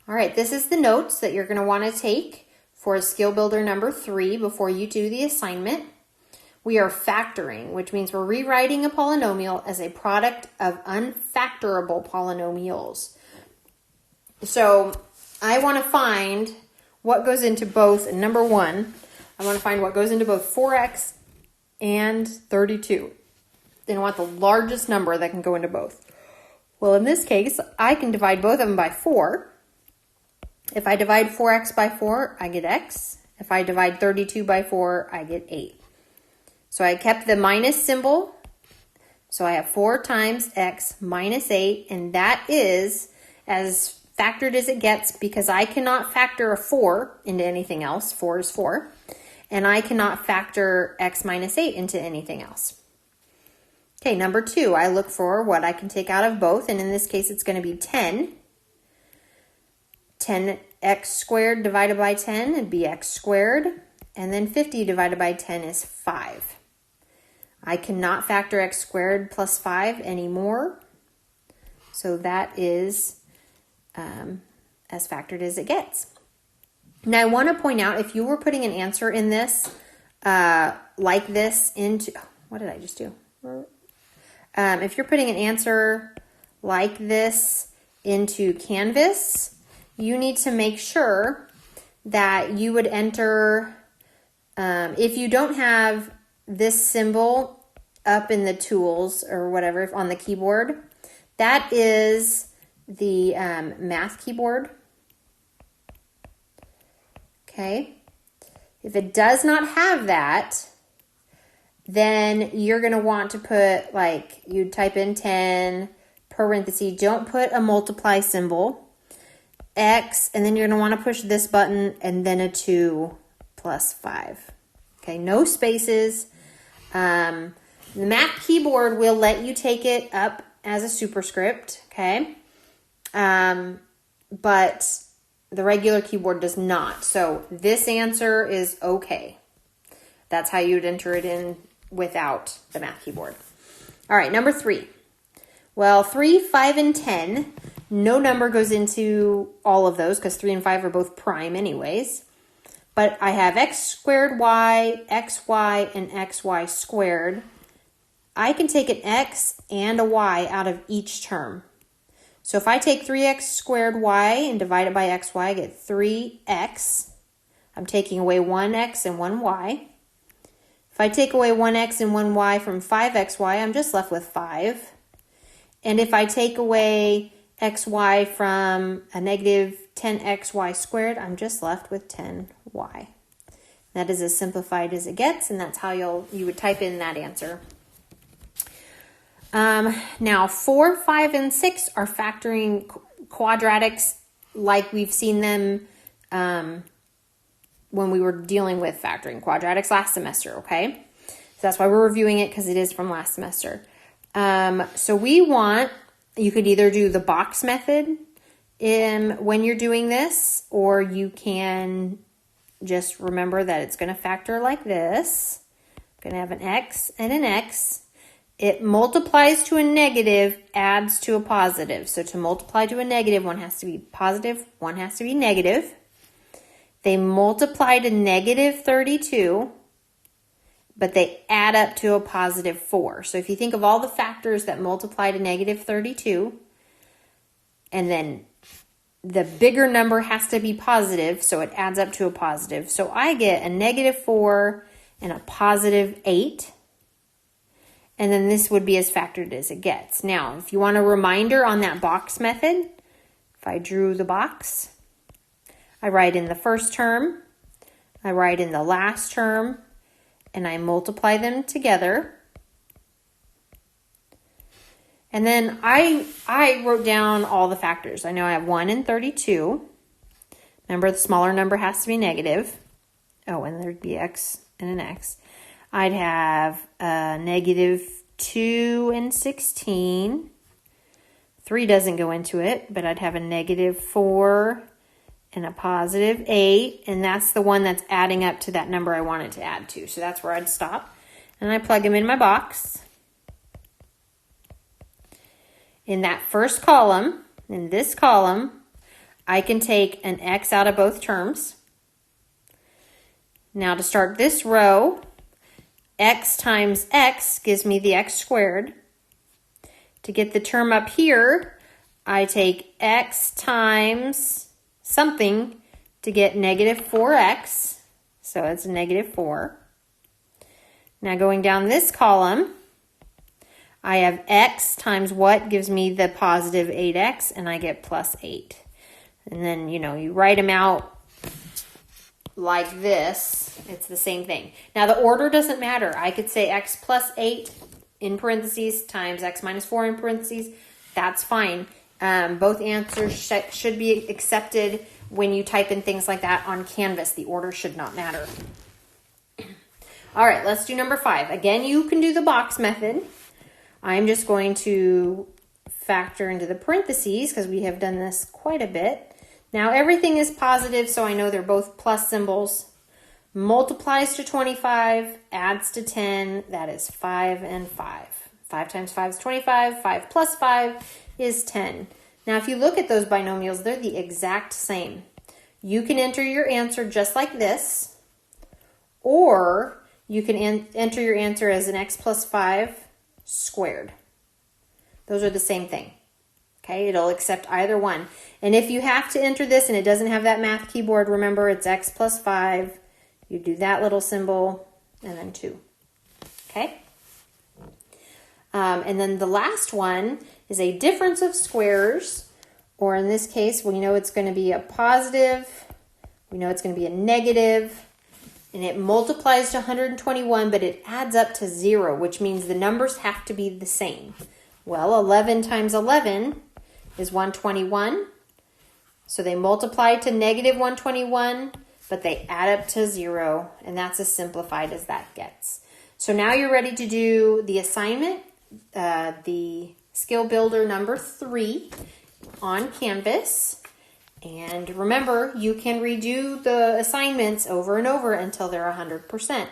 All right, this is the notes that you're going to want to take for Skill Builder number 3 before you do the assignment. We are factoring, which means we're rewriting a polynomial as a product of unfactorable polynomials. So I want to find what goes into both. Number 1, I want to find what goes into both 4x and 32. Then I want the largest number that can go into both. Well, in this case, I can divide both of them by 4. If I divide 4x by 4, I get x. If I divide 32 by 4, I get 8. So I kept the minus symbol. So I have 4 times x minus 8, and that is as factored as it gets because I cannot factor a 4 into anything else. 4 is 4. And I cannot factor x minus 8 into anything else. Okay, number 2, I look for what I can take out of both, and in this case it's going to be 10. 10x squared divided by 10 would be x squared, and then 50 divided by 10 is 5. I cannot factor x squared plus 5 anymore, so that is as factored as it gets. Now I want to point out, if you were putting an answer in this, like this into, what did I just do? If you're putting an answer like this into Canvas, you need to make sure that you would enter, if you don't have this symbol up in the tools or whatever on the keyboard, that is the math keyboard. Okay. If it does not have that, then you're going to want to put, like, you type in 10, parentheses, don't put a multiply symbol, x, and then you're going to want to push this button and then a 2 plus 5. Okay, no spaces. The math keyboard will let you take it up as a superscript, okay? But the regular keyboard does not. So this answer is okay. That's how you'd enter it in without the math keyboard. All right, number 3. Well, 3, 5, and 10, no number goes into all of those because 3 and 5 are both prime anyways. But I have x squared y, xy, and xy squared. I can take an x and a y out of each term. So if I take 3x squared y and divide it by xy, I get 3x. I'm taking away 1x and 1y. If I take away 1x and 1y from 5xy, I'm just left with 5. And if I take away xy from a negative 10xy squared, I'm just left with 10y. That is as simplified as it gets, and that's how you would type in that answer. Now, 4, 5, and 6 are factoring quadratics like we've seen them when we were dealing with factoring quadratics last semester, okay? So that's why we're reviewing it, because it is from last semester. So you could either do the box method when you're doing this, or you can just remember that it's going to factor like this. Going to have an x and an x. It multiplies to a negative, adds to a positive. So to multiply to a negative, one has to be positive, one has to be negative. They multiply to negative 32, but they add up to a positive 4. So if you think of all the factors that multiply to negative 32, and then the bigger number has to be positive, so it adds up to a positive. So I get a negative 4 and a positive 8. And then this would be as factored as it gets. Now, if you want a reminder on that box method, if I drew the box, I write in the first term, I write in the last term, and I multiply them together. And then I wrote down all the factors. I know I have 1 and 32. Remember, the smaller number has to be negative. Oh, and there'd be x and an x. I'd have a negative 2 and 16. 3 doesn't go into it, but I'd have a negative 4 and a positive 8. And that's the one that's adding up to that number I wanted to add to. So that's where I'd stop. And I plug them in my box. In that first column, in this column, I can take an x out of both terms. Now to start this row, x times x gives me the x squared. To get the term up here, I take x times something to get negative 4x. So it's negative 4. Now going down this column, I have x times what gives me the positive 8x, and I get plus 8. And then, you write them out like this. It's the same thing. Now the order doesn't matter. I could say x plus 8 in parentheses times x minus 4 in parentheses. That's fine. Both answers should be accepted when you type in things like that on Canvas. The order should not matter. All right, let's do number 5. Again, you can do the box method. I'm just going to factor into the parentheses because we have done this quite a bit. Now everything is positive, so I know they're both plus symbols. Multiplies to 25, adds to 10, that is 5 and 5. 5 times 5 is 25, 5 plus 5 is 10. Now if you look at those binomials, they're the exact same. You can enter your answer just like this, or you can enter your answer as an x plus 5 squared. Those are the same thing. Okay, it'll accept either one. And if you have to enter this and it doesn't have that math keyboard, remember it's x plus 5. You do that little symbol and then 2. Okay? And then the last one is a difference of squares, or in this case, we know it's going to be a positive, we know it's going to be a negative, and it multiplies to 121, but it adds up to 0, which means the numbers have to be the same. Well, 11 times 11 is 121. So they multiply to negative 121, but they add up to 0, and that's as simplified as that gets. So now you're ready to do the assignment, the skill builder number 3 on Canvas. And remember, you can redo the assignments over and over until they're 100%.